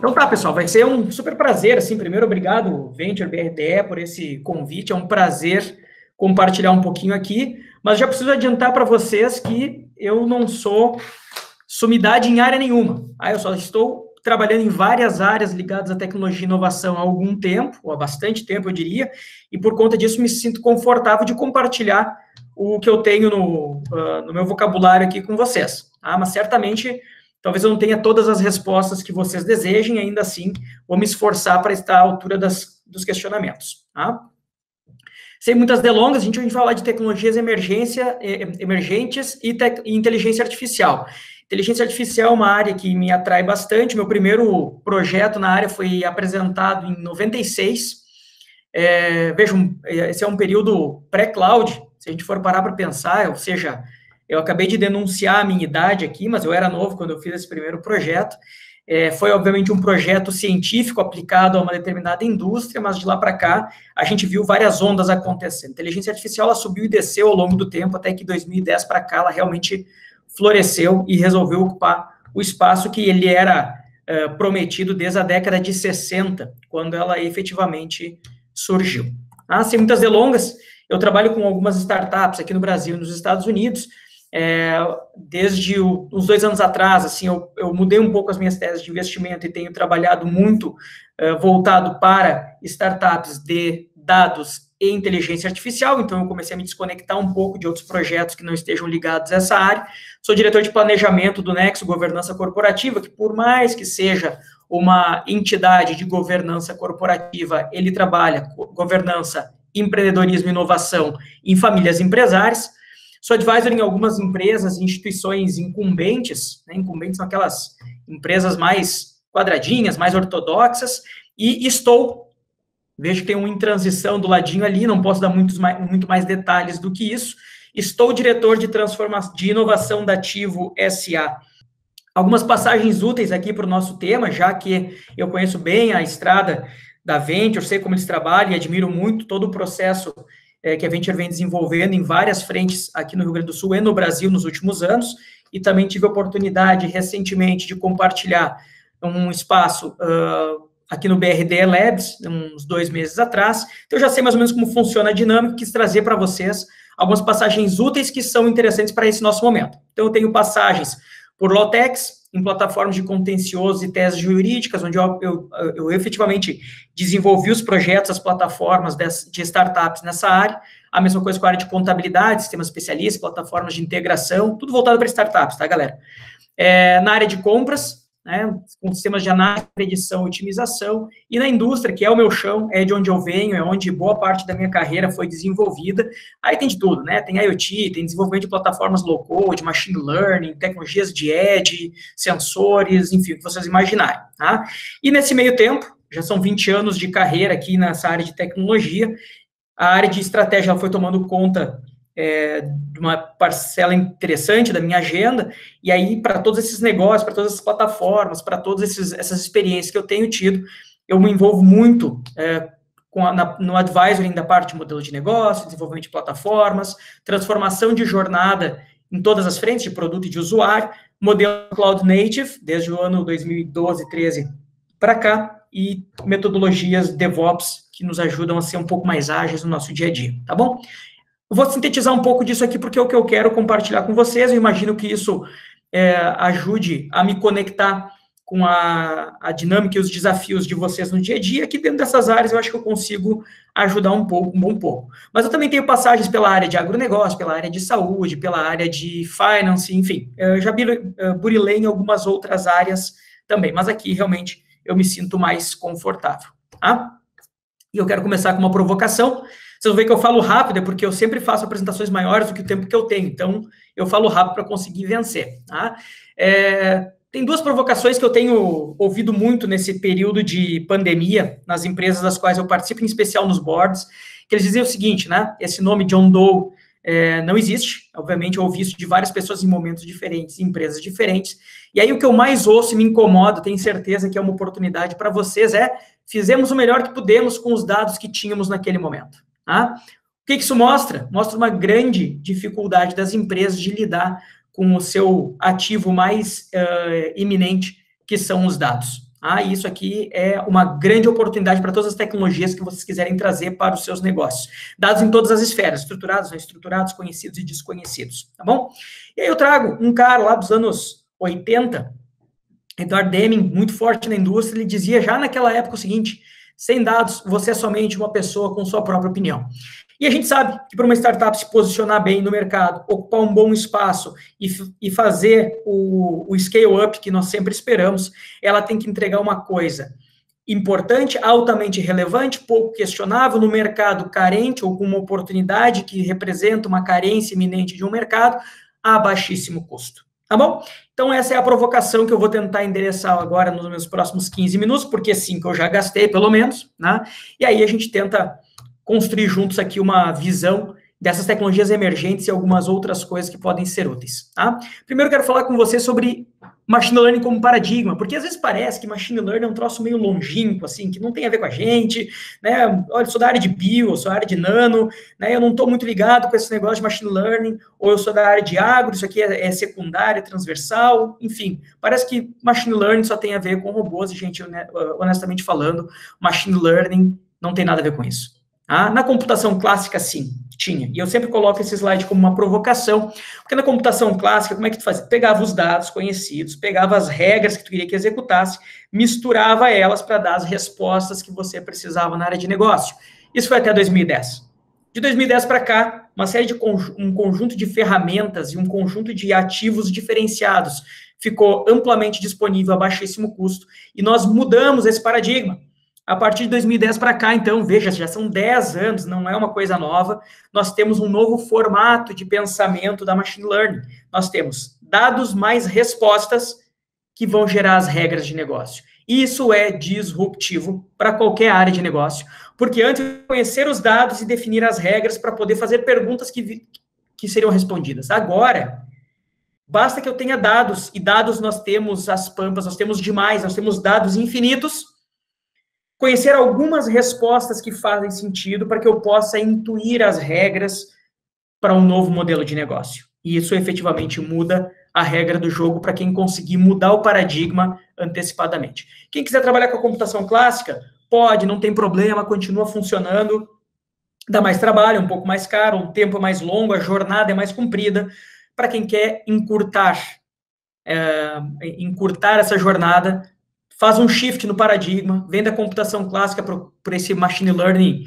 Então tá, pessoal, vai ser um super prazer, assim, primeiro, obrigado, Venture BRDE, por esse convite, é um prazer compartilhar um pouquinho aqui, mas já preciso adiantar para vocês que eu não sou sumidade em área nenhuma, eu só estou trabalhando em várias áreas ligadas à tecnologia e inovação há algum tempo, ou há bastante tempo, eu diria, e por conta disso me sinto confortável de compartilhar o que eu tenho no meu vocabulário aqui com vocês, tá? Mas certamente talvez eu não tenha todas as respostas que vocês desejem, ainda assim, vou me esforçar para estar à altura dos questionamentos, tá? Sem muitas delongas, a gente vai falar de tecnologias emergentes e inteligência artificial. Inteligência artificial é uma área que me atrai bastante. Meu primeiro projeto na área foi apresentado em 96. Vejam, esse é um período pré-cloud, se a gente for parar para pensar, ou seja, eu acabei de denunciar a minha idade aqui, mas eu era novo quando eu fiz esse primeiro projeto. Foi, obviamente, um projeto científico aplicado a uma determinada indústria, mas de lá para cá, a gente viu várias ondas acontecendo. A inteligência artificial, ela subiu e desceu ao longo do tempo, até que 2010 para cá, ela realmente floresceu e resolveu ocupar o espaço que ele era prometido desde a década de 60, quando ela efetivamente surgiu. Sem muitas delongas, eu trabalho com algumas startups aqui no Brasil e nos Estados Unidos. Desde uns 2 anos atrás, assim, eu mudei um pouco as minhas teses de investimento e tenho trabalhado muito voltado para startups de dados e inteligência artificial, então eu comecei a me desconectar um pouco de outros projetos que não estejam ligados a essa área. Sou diretor de planejamento do Nexo Governança Corporativa, que por mais que seja uma entidade de governança corporativa, ele trabalha governança, empreendedorismo e inovação em famílias empresárias. Sou advisor em algumas empresas e instituições incumbentes, né? Incumbentes são aquelas empresas mais quadradinhas, mais ortodoxas, e vejo que tem um em transição do ladinho ali, não posso dar muito mais detalhes do que isso, estou diretor de transformação de inovação da Ativo SA. Algumas passagens úteis aqui para o nosso tema, já que eu conheço bem a estrada da Venture, sei como eles trabalham e admiro muito todo o processo que a Venture vem desenvolvendo em várias frentes aqui no Rio Grande do Sul e no Brasil nos últimos anos, e também tive a oportunidade recentemente de compartilhar um espaço aqui no BRDE Labs, uns 2 meses atrás. Então, eu já sei mais ou menos como funciona a dinâmica, quis trazer para vocês algumas passagens úteis que são interessantes para esse nosso momento. Então, eu tenho passagens por Lautex, em plataformas de contencioso e teses jurídicas, onde eu efetivamente desenvolvi os projetos, as plataformas de startups nessa área. A mesma coisa com a área de contabilidade, sistemas especialistas, plataformas de integração, tudo voltado para startups, tá, galera? Na área de compras, né, com sistemas de análise, predição e otimização, e na indústria, que é o meu chão, é de onde eu venho, é onde boa parte da minha carreira foi desenvolvida. Aí tem de tudo, né? Tem IoT, tem desenvolvimento de plataformas low-code, machine learning, tecnologias de edge, sensores, enfim, o que vocês imaginarem, tá? E nesse meio tempo, já são 20 anos de carreira aqui nessa área de tecnologia, a área de estratégia ela foi tomando conta de uma parcela interessante da minha agenda, e aí, para todos esses negócios, para todas essas plataformas, para todas essas experiências que eu tenho tido, eu me envolvo muito no advisoring da parte de modelo de negócio, desenvolvimento de plataformas, transformação de jornada em todas as frentes, de produto e de usuário, modelo Cloud Native, desde o ano 2012, 13 para cá, e metodologias DevOps, que nos ajudam a ser um pouco mais ágeis no nosso dia a dia, tá bom? Eu vou sintetizar um pouco disso aqui, porque é o que eu quero compartilhar com vocês. Eu imagino que isso ajude a me conectar com a dinâmica e os desafios de vocês no dia a dia. Aqui dentro dessas áreas, eu acho que eu consigo ajudar um bom pouco. Mas eu também tenho passagens pela área de agronegócio, pela área de saúde, pela área de finance, enfim. Eu já burilei em algumas outras áreas também, mas aqui, realmente, eu me sinto mais confortável, tá? E eu quero começar com uma provocação. Vocês vão ver que eu falo rápido, é porque eu sempre faço apresentações maiores do que o tempo que eu tenho. Então, eu falo rápido para conseguir vencer. Tá? Tem 2 provocações que eu tenho ouvido muito nesse período de pandemia, nas empresas das quais eu participo, em especial nos boards, que eles dizem o seguinte, né? Esse nome John Doe não existe. Obviamente, eu ouvi isso de várias pessoas em momentos diferentes, em empresas diferentes. E aí, o que eu mais ouço e me incomoda, tenho certeza que é uma oportunidade para vocês, fizemos o melhor que pudemos com os dados que tínhamos naquele momento. Tá? O que isso mostra? Mostra uma grande dificuldade das empresas de lidar com o seu ativo mais iminente, que são os dados. E isso aqui é uma grande oportunidade para todas as tecnologias que vocês quiserem trazer para os seus negócios. Dados em todas as esferas, estruturados, não estruturados, conhecidos e desconhecidos, tá bom? E aí eu trago um cara lá dos anos 80, Edward Deming, muito forte na indústria, ele dizia já naquela época o seguinte: sem dados, você é somente uma pessoa com sua própria opinião. E a gente sabe que para uma startup se posicionar bem no mercado, ocupar um bom espaço e fazer o scale-up que nós sempre esperamos, ela tem que entregar uma coisa importante, altamente relevante, pouco questionável, no mercado carente ou com uma oportunidade que representa uma carência iminente de um mercado, a baixíssimo custo. Tá bom? Então, essa é a provocação que eu vou tentar endereçar agora nos meus próximos 15 minutos, porque 5 eu já gastei, pelo menos, né? E aí a gente tenta construir juntos aqui uma visão dessas tecnologias emergentes e algumas outras coisas que podem ser úteis, tá? Primeiro, eu quero falar com você sobre machine learning como paradigma, porque às vezes parece que machine learning é um troço meio longínquo, assim, que não tem a ver com a gente, né? Olha, eu sou da área de bio, eu sou da área de nano, né? Eu não estou muito ligado com esse negócio de machine learning, ou eu sou da área de agro, isso aqui é secundário, é transversal, enfim. Parece que machine learning só tem a ver com robôs, e, gente, honestamente falando, machine learning não tem nada a ver com isso. Na computação clássica, sim, tinha. E eu sempre coloco esse slide como uma provocação, porque na computação clássica, como é que tu fazia? Pegava os dados conhecidos, pegava as regras que tu queria que executasse, misturava elas para dar as respostas que você precisava na área de negócio. Isso foi até 2010. De 2010 para cá, uma série de um conjunto de ferramentas e um conjunto de ativos diferenciados ficou amplamente disponível a baixíssimo custo, e nós mudamos esse paradigma. A partir de 2010 para cá, então, veja, já são 10 anos, não é uma coisa nova, nós temos um novo formato de pensamento da machine learning. Nós temos dados mais respostas que vão gerar as regras de negócio. Isso é disruptivo para qualquer área de negócio, porque antes de conhecer os dados e definir as regras para poder fazer perguntas que seriam respondidas. Agora, basta que eu tenha dados, e dados nós temos as pampas, nós temos demais, nós temos dados infinitos, conhecer algumas respostas que fazem sentido para que eu possa intuir as regras para um novo modelo de negócio. E isso efetivamente muda a regra do jogo para quem conseguir mudar o paradigma antecipadamente. Quem quiser trabalhar com a computação clássica, pode, não tem problema, continua funcionando, dá mais trabalho, um pouco mais caro, um tempo mais longo, a jornada é mais comprida. Para quem quer encurtar essa jornada, faz um shift no paradigma, vem da computação clássica para esse machine learning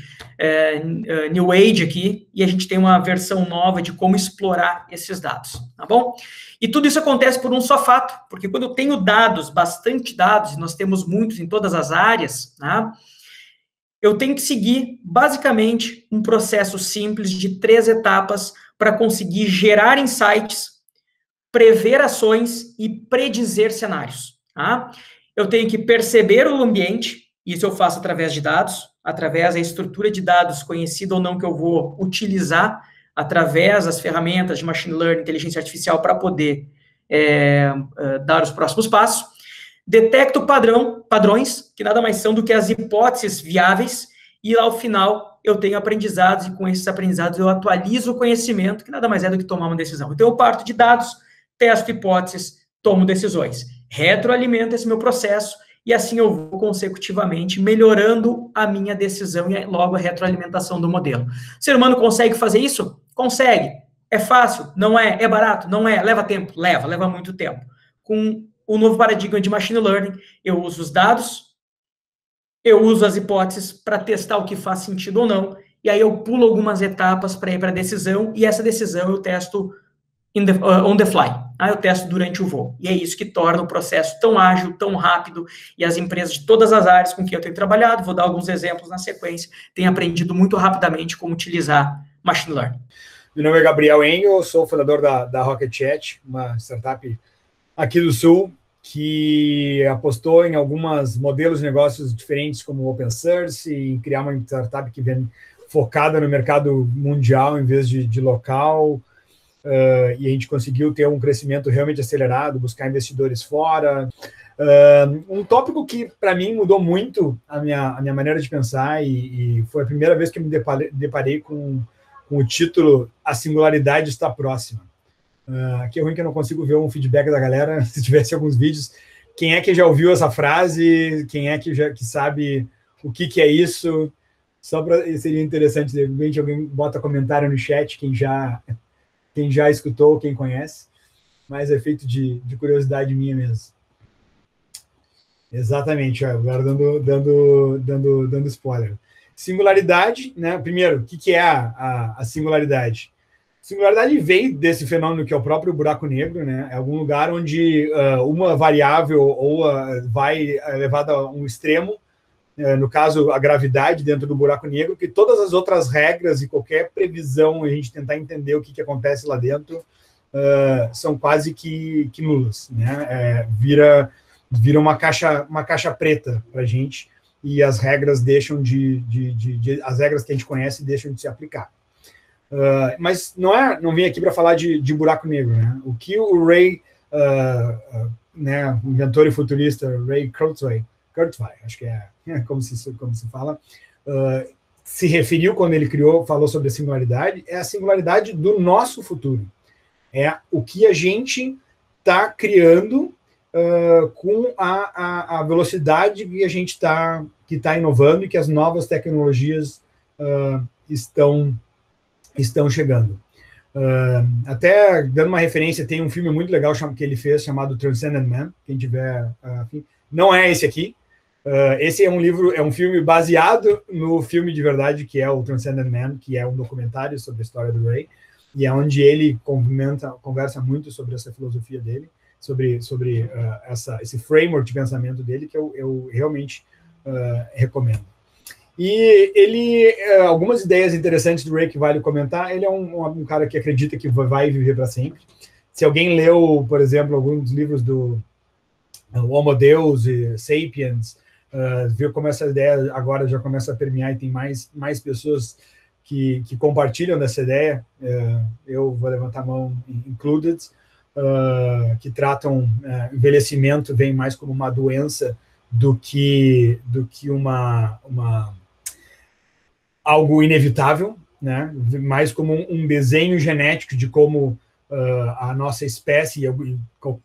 new age aqui, e a gente tem uma versão nova de como explorar esses dados, tá bom? E tudo isso acontece por um só fato, porque quando eu tenho dados, bastante dados, e nós temos muitos em todas as áreas, né, eu tenho que seguir, basicamente, um processo simples de 3 etapas para conseguir gerar insights, prever ações e predizer cenários, tá? Eu tenho que perceber o ambiente, isso eu faço através de dados, através da estrutura de dados conhecida ou não que eu vou utilizar, através das ferramentas de machine learning, inteligência artificial, para poder dar os próximos passos. Detecto padrões, que nada mais são do que as hipóteses viáveis, e ao final eu tenho aprendizados, e com esses aprendizados eu atualizo o conhecimento, que nada mais é do que tomar uma decisão. Então eu parto de dados, testo hipóteses, tomo decisões. Retroalimento esse meu processo, e assim eu vou consecutivamente melhorando a minha decisão e logo a retroalimentação do modelo. O ser humano consegue fazer isso? Consegue. É fácil? Não é. É barato? Não é. Leva tempo? Leva muito tempo. Com o novo paradigma de machine learning, eu uso os dados, eu uso as hipóteses para testar o que faz sentido ou não, e aí eu pulo algumas etapas para ir para a decisão, e essa decisão eu testo on the fly. Eu testo durante o voo. E é isso que torna o processo tão ágil, tão rápido, e as empresas de todas as áreas com quem eu tenho trabalhado, vou dar alguns exemplos na sequência, têm aprendido muito rapidamente como utilizar machine learning. Meu nome é Gabriel Engel, sou fundador da Rocket Chat, uma startup aqui do Sul, que apostou em alguns modelos de negócios diferentes, como open source, e em criar uma startup que vem focada no mercado mundial em vez de local. E a gente conseguiu ter um crescimento realmente acelerado, buscar investidores fora. Um tópico que, para mim, mudou muito a minha maneira de pensar, e foi a primeira vez que eu me deparei com o título A Singularidade Está Próxima. Aqui é ruim que eu não consigo ver um feedback da galera, se tivesse alguns vídeos, quem é que já ouviu essa frase? Quem é que sabe o que é isso? Só para seria interessante, de repente, alguém bota comentário no chat, quem já escutou, quem conhece. Mas é feito de curiosidade minha mesmo. Exatamente, agora dando spoiler. Singularidade, né? Primeiro, o que é a singularidade? Singularidade vem desse fenômeno que é o próprio buraco negro, né? É algum lugar onde uma variável vai elevada a um extremo, no caso, a gravidade dentro do buraco negro, que todas as outras regras e qualquer previsão, a gente tentar entender o que acontece lá dentro, são quase que nulas, né? Vira uma caixa preta para a gente, e as regras deixam as regras que a gente conhece deixam de se aplicar. Mas não vim aqui para falar de buraco negro, né? O que o Ray, né, inventor e futurista Ray Kurzweil, acho que é como se fala, se referiu quando ele falou sobre a singularidade, é a singularidade do nosso futuro. É o que a gente está criando com a velocidade que a gente está inovando e que as novas tecnologias estão chegando. Até dando uma referência, tem um filme muito legal que ele fez chamado Transcendent Man. Quem tiver, não é esse aqui. Esse é um filme baseado no filme de verdade que é o Transcendent Man, que é um documentário sobre a história do Ray, e é onde ele conversa muito sobre essa filosofia dele, sobre esse framework de pensamento dele, que eu realmente recomendo. E algumas ideias interessantes do Ray que vale comentar. Ele é um cara que acredita que vai viver para sempre. Se alguém leu, por exemplo, alguns livros do Homo Deus e Sapiens, viu como essa ideia agora já começa a permear e tem mais pessoas que compartilham dessa ideia, eu vou levantar a mão, included, que tratam envelhecimento vem mais como uma doença do que algo inevitável, né? Mais como um desenho genético de como a nossa espécie, e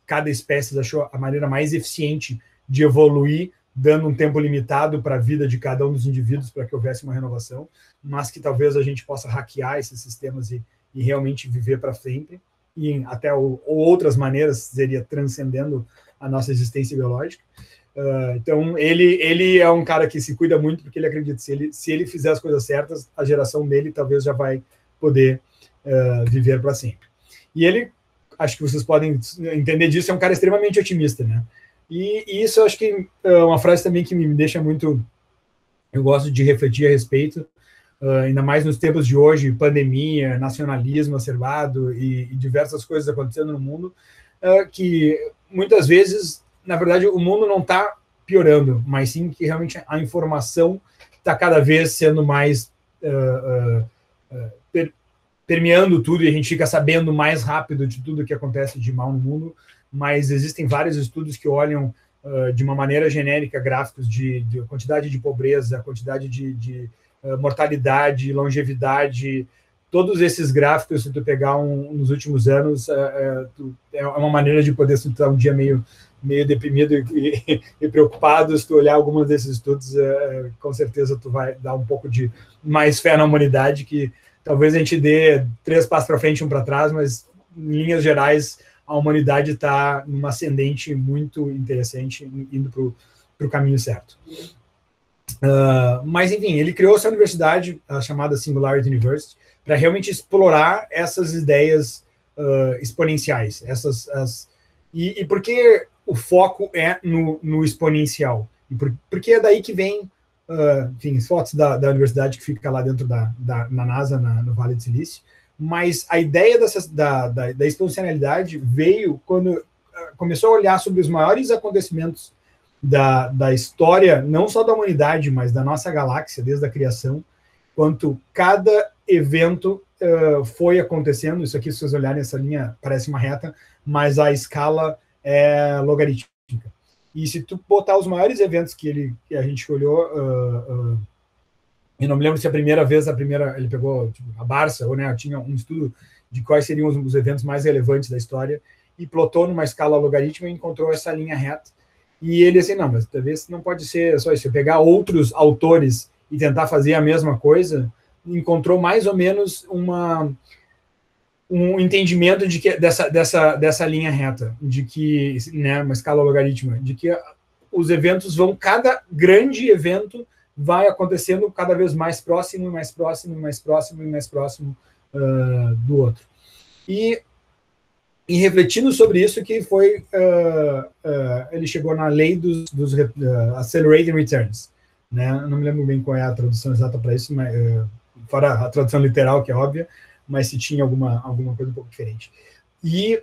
cada espécie achou a maneira mais eficiente de evoluir, dando um tempo limitado para a vida de cada um dos indivíduos para que houvesse uma renovação, mas que talvez a gente possa hackear esses sistemas e realmente viver para sempre, e até ou outras maneiras seria transcendendo a nossa existência biológica. Então, ele é um cara que se cuida muito, porque ele acredita que se ele fizer as coisas certas, a geração dele talvez já vai poder viver para sempre. E ele, acho que vocês podem entender disso, é um cara extremamente otimista, né? E isso eu acho que é uma frase também que me deixa muito... Eu gosto de refletir a respeito, ainda mais nos tempos de hoje, pandemia, nacionalismo exacerbado e diversas coisas acontecendo no mundo, que muitas vezes, na verdade, o mundo não está piorando, mas sim que realmente a informação está cada vez sendo mais permeando tudo, e a gente fica sabendo mais rápido de tudo que acontece de mal no mundo, mas existem vários estudos que olham de uma maneira genérica gráficos de quantidade de pobreza, quantidade de mortalidade, longevidade, todos esses gráficos, se tu pegar nos últimos anos, é uma maneira de poder estar um dia meio deprimido e preocupado. Se tu olhar alguns desses estudos, com certeza tu vai dar um pouco de mais fé na humanidade, que talvez a gente dê 3 passos para frente, 1 para trás, mas em linhas gerais a humanidade está numa ascendente muito interessante, indo para o caminho certo. Mas, enfim, ele criou essa universidade, a chamada Singularity University, para realmente explorar essas ideias exponenciais. E por que o foco é no exponencial? E porque é daí que vem, enfim, as fotos da universidade que fica lá dentro na NASA, no Vale do Silício. Mas a ideia da exponencialidade veio quando começou a olhar sobre os maiores acontecimentos da história, não só da humanidade, mas da nossa galáxia, desde a criação, quanto cada evento foi acontecendo. Isso aqui, se vocês olharem essa linha, parece uma reta, mas a escala é logarítmica. E se tu botar os maiores eventos que a gente olhou, eu não me lembro se a primeira vez, ele pegou a Barça, ou né, tinha um estudo de quais seriam os eventos mais relevantes da história, e plotou numa escala logarítmica e encontrou essa linha reta. E ele assim, não, mas talvez não pode ser só isso. Pegar outros autores e tentar fazer a mesma coisa, encontrou mais ou menos um entendimento de que dessa linha reta, de que, né, uma escala logarítmica, de que os eventos cada grande evento vai acontecendo cada vez mais próximo, e mais próximo, e mais próximo, e mais próximo do outro. E refletindo sobre isso, que foi, ele chegou na lei dos accelerating returns, né? Não me lembro bem qual é a tradução exata para isso, mas, fora a tradução literal, que é óbvia, mas se tinha alguma coisa um pouco diferente. E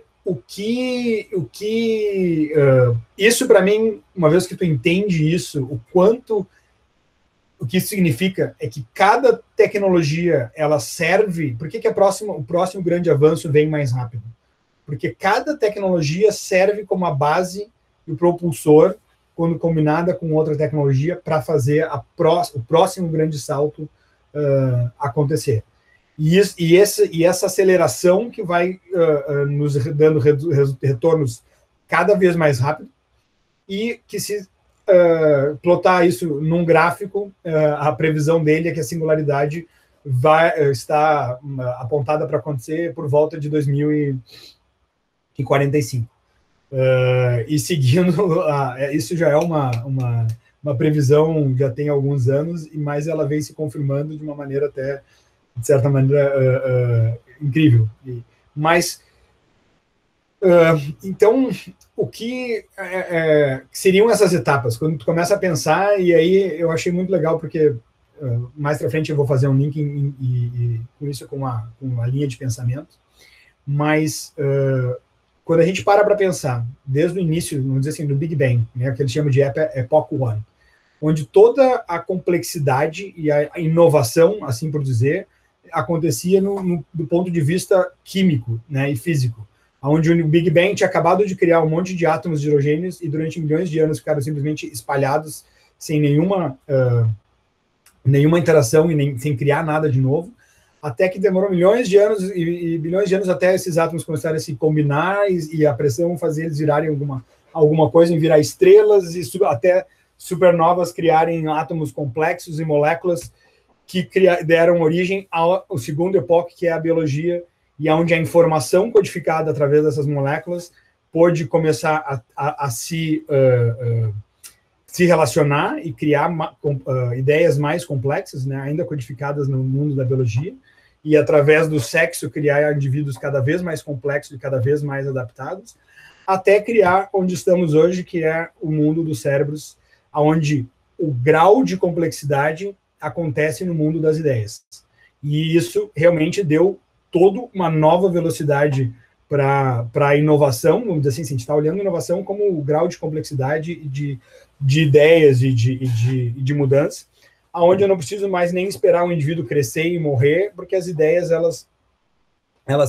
isso para mim, uma vez que tu entende isso, o que isso significa é que cada tecnologia, ela serve... Por que o próximo grande avanço vem mais rápido? Porque cada tecnologia serve como a base e o propulsor, quando combinada com outra tecnologia, para fazer o próximo grande salto acontecer. E essa aceleração que vai nos dando retornos cada vez mais rápido, e que se plotar isso num gráfico, a previsão dele é que a singularidade vai estar apontada para acontecer por volta de 2045. E seguindo, isso já é uma previsão, já tem alguns anos, mas ela vem se confirmando de uma maneira até, de certa maneira, incrível. Mas, então, o que seriam essas etapas? Quando tu começa a pensar, e aí eu achei muito legal, porque mais para frente eu vou fazer um link com isso, com a linha de pensamento, mas quando a gente para pensar, desde o início, vamos dizer assim, do Big Bang, né, que eles chamam de Epoch One, onde toda a complexidade e a inovação, assim por dizer, acontecia do ponto de vista químico, né, e físico, onde o Big Bang tinha acabado de criar um monte de átomos de hidrogênio e durante milhões de anos ficaram simplesmente espalhados sem nenhuma interação e sem criar nada de novo, até que demorou milhões de anos e bilhões de anos até esses átomos começarem a se combinar e a pressão fazer eles virarem alguma coisa, em virar estrelas e até supernovas criarem átomos complexos e moléculas que deram origem ao segundo epoque, que é a biologia, e onde a informação codificada através dessas moléculas pôde começar a se relacionar e criar ideias mais complexas, né, ainda codificadas no mundo da biologia, e através do sexo criar indivíduos cada vez mais complexos e cada vez mais adaptados, até criar onde estamos hoje, que é o mundo dos cérebros, onde o grau de complexidade acontece no mundo das ideias. E isso realmente deu toda uma nova velocidade para a inovação, vamos dizer assim, a gente está olhando a inovação como o grau de complexidade de ideias e de mudança, onde eu não preciso mais nem esperar um indivíduo crescer e morrer, porque as ideias, elas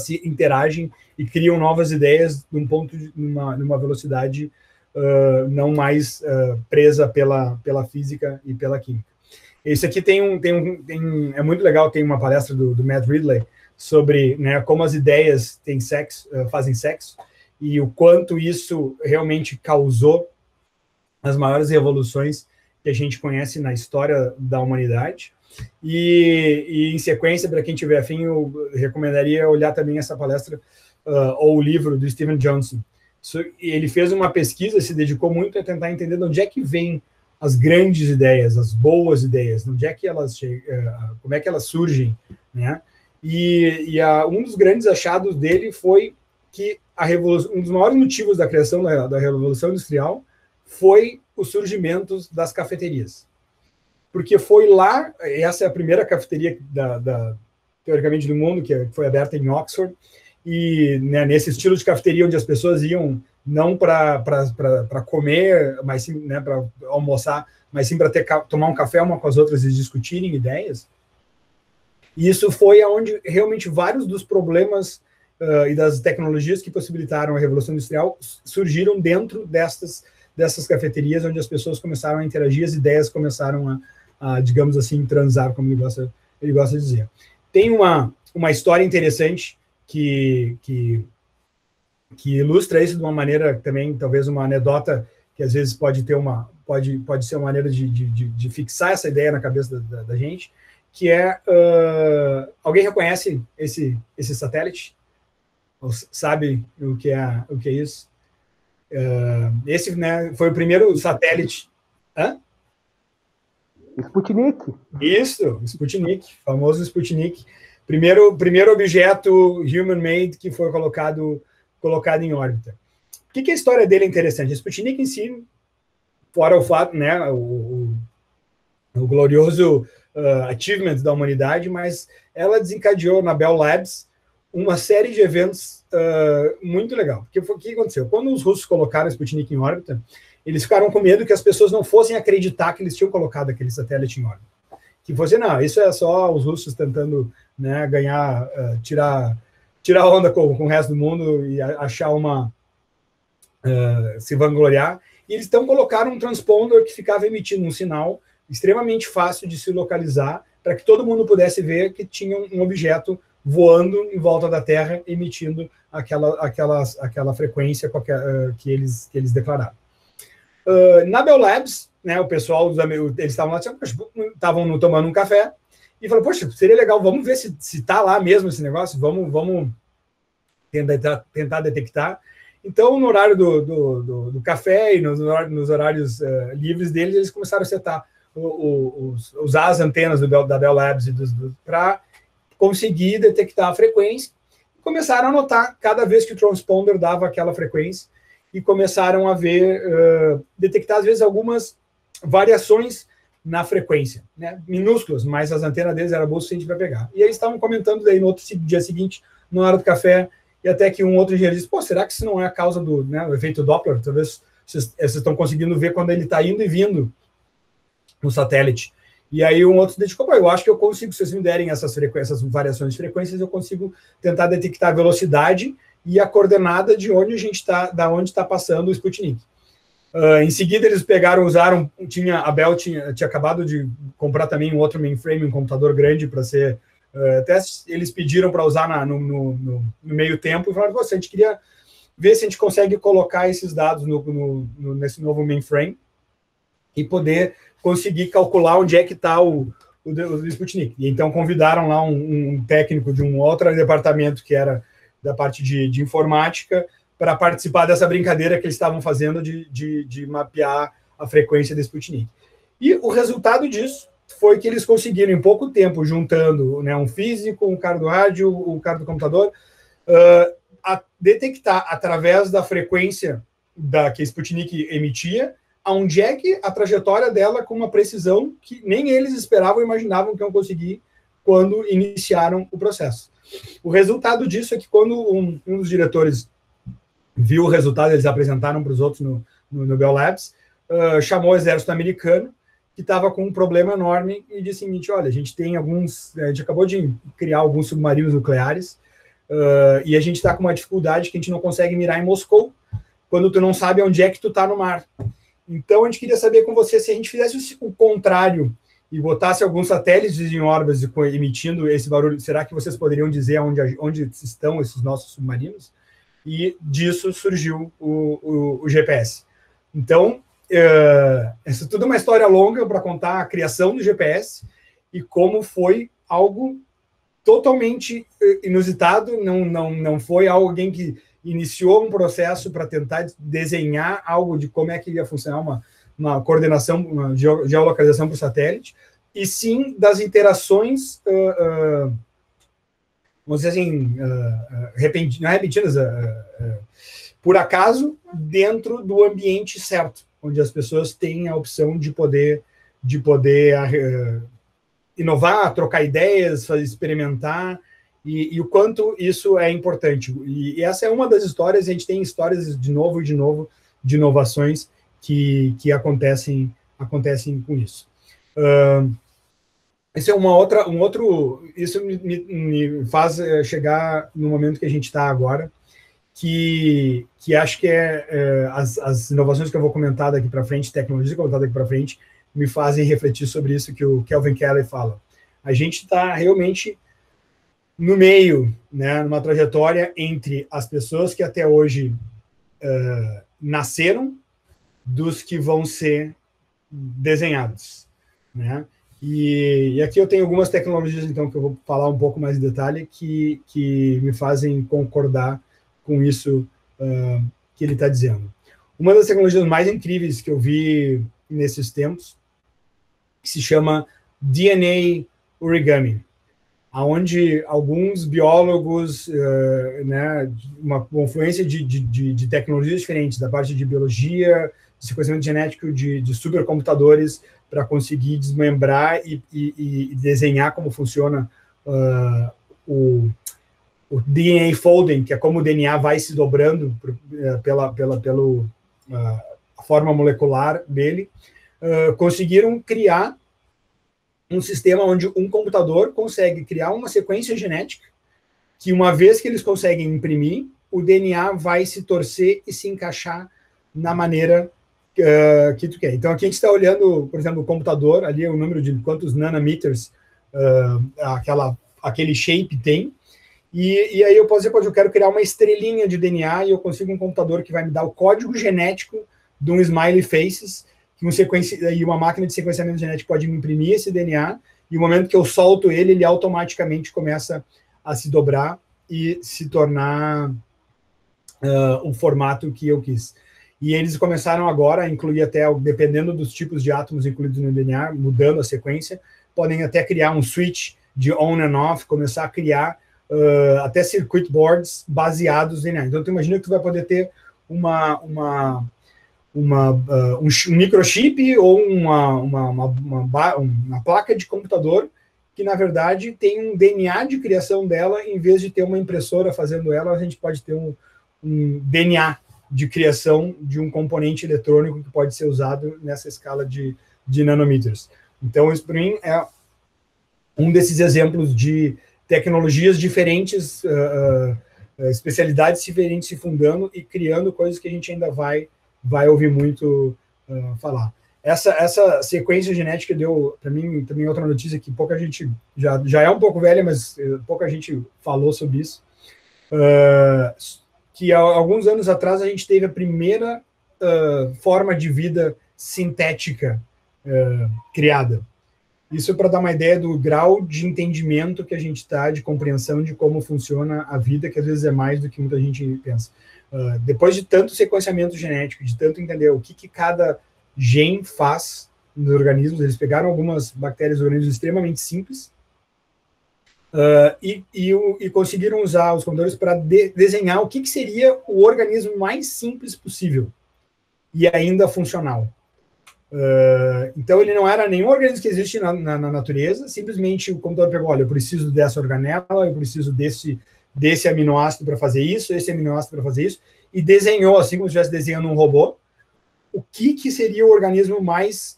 se interagem e criam novas ideias numa velocidade não mais presa pela física e pela química. Esse aqui é muito legal, tem uma palestra do Matt Ridley sobre, né, como as ideias fazem sexo, e o quanto isso realmente causou as maiores revoluções que a gente conhece na história da humanidade. E em sequência, para quem tiver afim, eu recomendaria olhar também essa palestra ou o livro do Steven Johnson. Ele fez uma pesquisa, se dedicou muito a tentar entender de onde é que vem as grandes ideias, as boas ideias, onde é que como é que elas surgem, né? Um dos grandes achados dele foi que um dos maiores motivos da criação da Revolução Industrial foi o surgimento das cafeterias. Porque foi lá, essa é a primeira cafeteria teoricamente do mundo, que foi aberta em Oxford, e, né, nesse estilo de cafeteria onde as pessoas iam não para comer, mas sim, né, para almoçar, mas sim para tomar um café uma com as outras e discutirem ideias. E isso foi aonde realmente vários dos problemas e das tecnologias que possibilitaram a Revolução Industrial surgiram dentro dessas cafeterias, onde as pessoas começaram a interagir, as ideias começaram a digamos assim, transar, como ele gosta de dizer. Tem uma história interessante que ilustra isso de uma maneira também, talvez uma anedota que às vezes pode ser uma maneira de fixar essa ideia na cabeça da gente, que é, alguém reconhece esse satélite? Ou sabe o que é isso? Esse, né, foi o primeiro satélite... Hã? Sputnik. Isso, Sputnik, famoso Sputnik. Primeiro objeto human-made que foi colocado em órbita. Por que a história dele é interessante? O Sputnik em si, fora o fato, né, o glorioso achievement da humanidade, mas ela desencadeou na Bell Labs uma série de eventos muito legal. Porque o que aconteceu? Quando os russos colocaram o Sputnik em órbita, eles ficaram com medo que as pessoas não fossem acreditar que eles tinham colocado aquele satélite em órbita. Que fosse, não, isso é só os russos tentando, né, ganhar, tirar onda com o resto do mundo e achar se vangloriar. E eles então colocaram um transponder que ficava emitindo um sinal extremamente fácil de se localizar, para que todo mundo pudesse ver que tinha um objeto voando em volta da Terra, emitindo aquela frequência que eles declararam. Na Bell Labs, né, o pessoal, eles estavam tomando um café, e falaram, poxa, seria legal, vamos ver se está lá mesmo esse negócio, vamos tentar detectar. Então, no horário do café e nos horários livres deles, eles começaram a setar, usar as antenas da Bell Labs para conseguir detectar a frequência. Começaram a notar cada vez que o transponder dava aquela frequência e começaram a detectar, às vezes, algumas variações na frequência, né? Minúsculas, mas as antenas deles eram boas o suficiente para pegar. E aí estavam comentando daí no outro dia seguinte, na hora do café, e até que um outro engenheiro disse, pô, será que isso não é a causa do, né, o efeito Doppler? Talvez vocês estão conseguindo ver quando ele está indo e vindo no satélite. E aí um outro dedicou, pô, eu acho que eu consigo, se vocês me derem essas variações de frequências, eu consigo tentar detectar a velocidade e a coordenada de onde da onde está passando o Sputnik. Em seguida, eles usaram, a Bell tinha acabado de comprar também um outro mainframe, um computador grande para ser, até eles pediram para usar no meio tempo, e falaram, a gente queria ver se a gente consegue colocar esses dados nesse novo mainframe e poder conseguir calcular onde é que está o Sputnik. E então convidaram lá um técnico de um outro departamento que era da parte de informática para participar dessa brincadeira que eles estavam fazendo de mapear a frequência do Sputnik. E o resultado disso foi que eles conseguiram, em pouco tempo, juntando, né, um físico, um cara do rádio, um cara do computador, detectar, através da frequência que a Sputnik emitia, aonde é que a trajetória dela com uma precisão que nem eles esperavam ou imaginavam que iam conseguir quando iniciaram o processo. O resultado disso é que quando um dos diretores viu o resultado, eles apresentaram para os outros no Bell Labs, chamou o exército americano, que estava com um problema enorme, e disse o seguinte, olha, a gente acabou de criar alguns submarinos nucleares, e a gente está com uma dificuldade que a gente não consegue mirar em Moscou, quando tu não sabe onde é que tu está no mar. Então, a gente queria saber com você, se a gente fizesse o contrário e botasse alguns satélites em órbitas emitindo esse barulho, será que vocês poderiam dizer onde estão esses nossos submarinos? E disso surgiu o GPS. Então, essa é tudo uma história longa para contar a criação do GPS e como foi algo totalmente inusitado, não foi alguém que iniciou um processo para tentar desenhar algo de como é que ia funcionar uma coordenação, uma geolocalização para o satélite, e sim das interações, vamos dizer assim, não repentinas, por acaso, dentro do ambiente certo, onde as pessoas têm a opção de poder inovar, trocar ideias, experimentar, e o quanto isso é importante. E essa é uma das histórias, a gente tem histórias de novo, de inovações que acontecem com isso. Esse é isso me faz chegar no momento que a gente está agora, que acho que as inovações que eu vou comentar daqui para frente, tecnologias que eu vou comentar daqui para frente, me fazem refletir sobre isso que o Kelvin Kelly fala. A gente está realmente no meio, né, numa trajetória entre as pessoas que até hoje nasceram dos que vão ser desenhados, né? E aqui eu tenho algumas tecnologias, então, que eu vou falar um pouco mais em detalhe, que me fazem concordar com isso que ele está dizendo. Uma das tecnologias mais incríveis que eu vi nesses tempos se chama DNA origami, onde alguns biólogos, né, uma confluência de tecnologias diferentes, da parte de biologia, de sequenciamento genético, de supercomputadores, para conseguir desmembrar e desenhar como funciona o DNA folding, que é como o DNA vai se dobrando pela forma molecular dele, conseguiram criar um sistema onde um computador consegue criar uma sequência genética que, uma vez que eles conseguem imprimir, o DNA vai se torcer e se encaixar na maneira que tu quer. Então, aqui a gente está olhando, por exemplo, o computador, ali é o número de quantos nanometers aquele shape tem, e aí eu posso dizer, eu quero criar uma estrelinha de DNA e eu consigo um computador que vai me dar o código genético de um smiley faces, e uma máquina de sequenciamento genético pode me imprimir esse DNA, e no momento que eu solto ele, ele automaticamente começa a se dobrar e se tornar o formato que eu quis. E eles começaram agora a incluir até, dependendo dos tipos de átomos incluídos no DNA, mudando a sequência, podem até criar um switch de on and off, começar a criar até circuit boards baseados em DNA. Então, tu imagina que tu vai poder ter um microchip ou uma placa de computador que, na verdade, tem um DNA de criação dela, em vez de ter uma impressora fazendo ela, a gente pode ter um DNA de criação de um componente eletrônico que pode ser usado nessa escala de nanometers. Então, isso, para mim, é um desses exemplos de tecnologias diferentes, especialidades diferentes se fundando e criando coisas que a gente ainda vai ouvir muito falar. Essa sequência genética deu, para mim, também outra notícia que pouca gente, já é um pouco velha, mas pouca gente falou sobre isso, que há alguns anos atrás a gente teve a primeira forma de vida sintética criada. Isso para dar uma ideia do grau de entendimento que a gente está, de compreensão de como funciona a vida, que às vezes é mais do que muita gente pensa. Depois de tanto sequenciamento genético, de tanto entender o que cada gene faz nos organismos, eles pegaram algumas bactérias, organismos extremamente simples, e conseguiram usar os computadores para desenhar o que seria o organismo mais simples possível e ainda funcional. Então, ele não era nenhum organismo que existe na natureza, simplesmente o computador pegou, olha, eu preciso dessa organela, eu preciso desse aminoácido para fazer isso, esse aminoácido para fazer isso, e desenhou, assim como se estivesse desenhando um robô, o que seria o organismo mais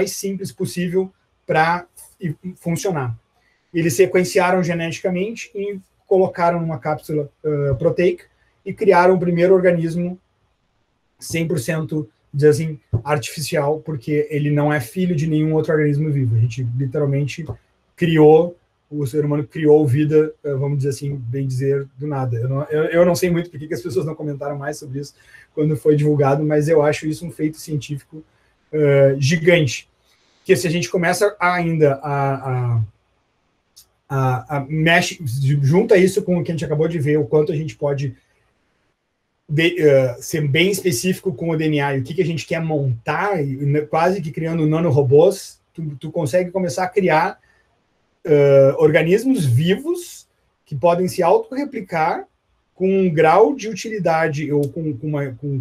simples possível para funcionar. Eles sequenciaram geneticamente e colocaram numa cápsula proteica e criaram o primeiro organismo 100%, dizer assim, artificial, porque ele não é filho de nenhum outro organismo vivo. A gente literalmente o ser humano criou vida, vamos dizer assim, bem dizer, do nada. Eu não sei muito por que as pessoas não comentaram mais sobre isso quando foi divulgado, mas eu acho isso um feito científico gigante. Que se a gente começa ainda junta isso com o que a gente acabou de ver, o quanto a gente pode ser bem específico com o DNA e o que a gente quer montar, quase que criando nanorobôs, tu consegue começar a criar organismos vivos que podem se autorreplicar com um grau de utilidade ou com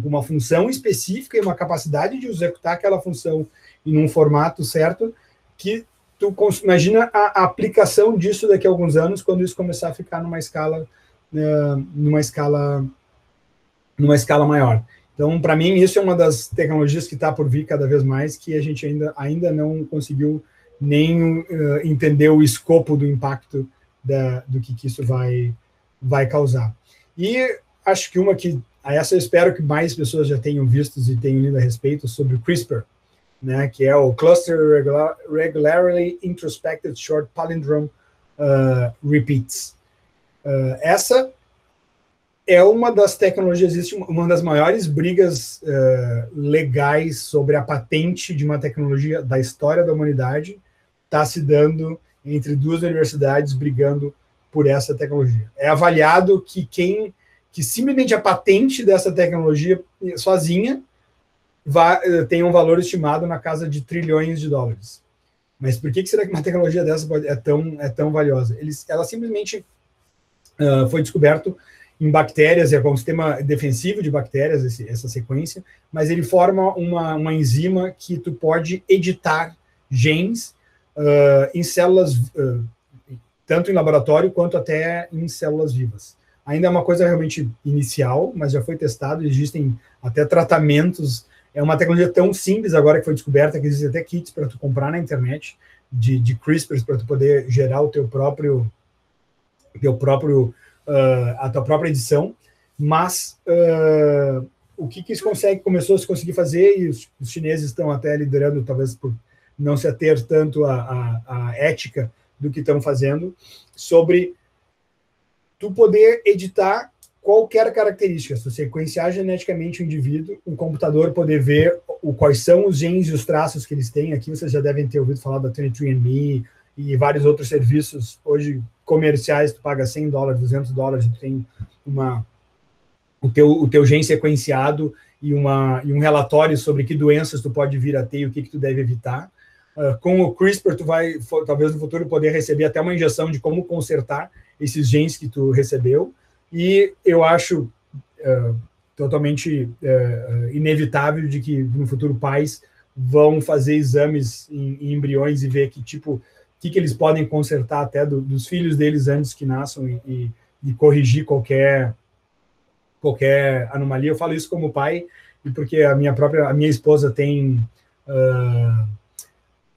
uma função específica e uma capacidade de executar aquela função em um formato certo, que tu imagina a aplicação disso daqui a alguns anos, quando isso começar a ficar numa escala maior. Então, para mim, isso é uma das tecnologias que está por vir cada vez mais, que a gente ainda não conseguiu nem entender o escopo do impacto do que isso vai causar. E acho que essa eu espero que mais pessoas já tenham visto e tenham lido a respeito, sobre o CRISPR, né, que é o Cluster Regularly Introspected Short Palindrome Repeats. Essa é uma das tecnologias, existe uma das maiores brigas legais sobre a patente de uma tecnologia da história da humanidade, está se dando entre duas universidades brigando por essa tecnologia. É avaliado que simplesmente a patente dessa tecnologia sozinha tem um valor estimado na casa de trilhões de dólares. Mas por que será que uma tecnologia dessa é tão valiosa? Ela simplesmente foi descoberto em bactérias, é um sistema defensivo de bactérias, essa sequência, mas ele forma uma enzima que tu pode editar genes em células, tanto em laboratório quanto até em células vivas. Ainda é uma coisa realmente inicial, mas já foi testado, existem até tratamentos. É uma tecnologia tão simples agora que foi descoberta que existem até kits para tu comprar na internet de CRISPR para tu poder gerar a tua própria edição, mas o que isso começou a se conseguir fazer, e os chineses estão até liderando, talvez por não se ater tanto à ética do que estão fazendo, sobre tu poder editar qualquer característica, se sequenciar geneticamente o indivíduo, o computador poder ver quais são os genes e os traços que eles têm. Aqui vocês já devem ter ouvido falar da 23andMe e vários outros serviços hoje comerciais, tu paga $100, $200, tu tem o teu gene sequenciado e um relatório sobre que doenças tu pode vir a ter e o que tu deve evitar. Com o CRISPR, tu vai, talvez no futuro, poder receber até uma injeção de como consertar esses genes que tu recebeu, e eu acho totalmente inevitável de que no futuro pais vão fazer exames em embriões e ver que eles podem consertar até dos filhos deles antes que nasçam e corrigir qualquer anomalia. Eu falo isso como pai, e porque a minha esposa tem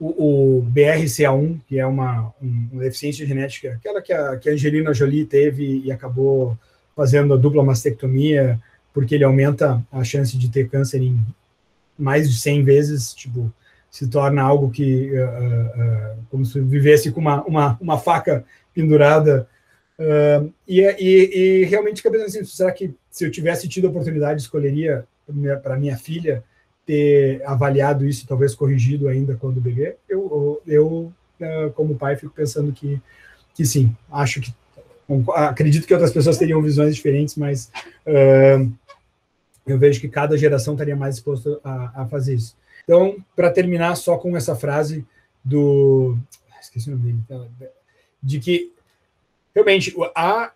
o BRCA1, que é uma deficiência genética, aquela que a Angelina Jolie teve e acabou fazendo a dupla mastectomia, porque ele aumenta a chance de ter câncer em mais de 100 vezes, se torna algo que, como se vivesse com uma faca pendurada. E realmente fica pensando assim, será que se eu tivesse tido a oportunidade, escolheria para minha filha ter avaliado isso, talvez corrigido ainda quando bebê? Eu como pai, fico pensando que sim. Acredito que outras pessoas teriam visões diferentes, mas eu vejo que cada geração estaria mais disposta a fazer isso. Então, para terminar só com essa frase esqueci o nome dele, de que realmente a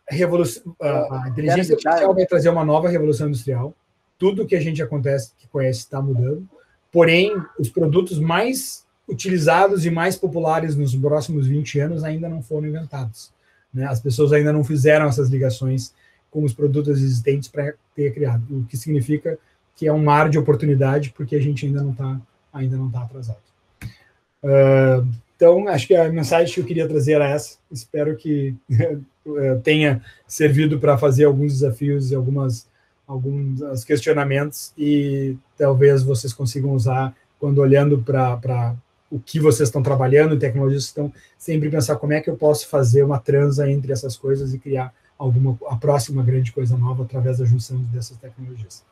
inteligência artificial vai trazer uma nova revolução industrial. Tudo que a gente conhece está mudando, porém, os produtos mais utilizados e mais populares nos próximos 20 anos ainda não foram inventados, né? As pessoas ainda não fizeram essas ligações com os produtos existentes para ter criado, o que significa que é um mar de oportunidade, porque a gente ainda não tá atrasado. Então, acho que a mensagem que eu queria trazer era essa. Espero que tenha servido para fazer alguns desafios e alguns questionamentos, e talvez vocês consigam usar quando olhando para o que vocês estão trabalhando, em tecnologias que estão, sempre pensar como é que eu posso fazer uma transa entre essas coisas e criar a próxima grande coisa nova através da junção dessas tecnologias.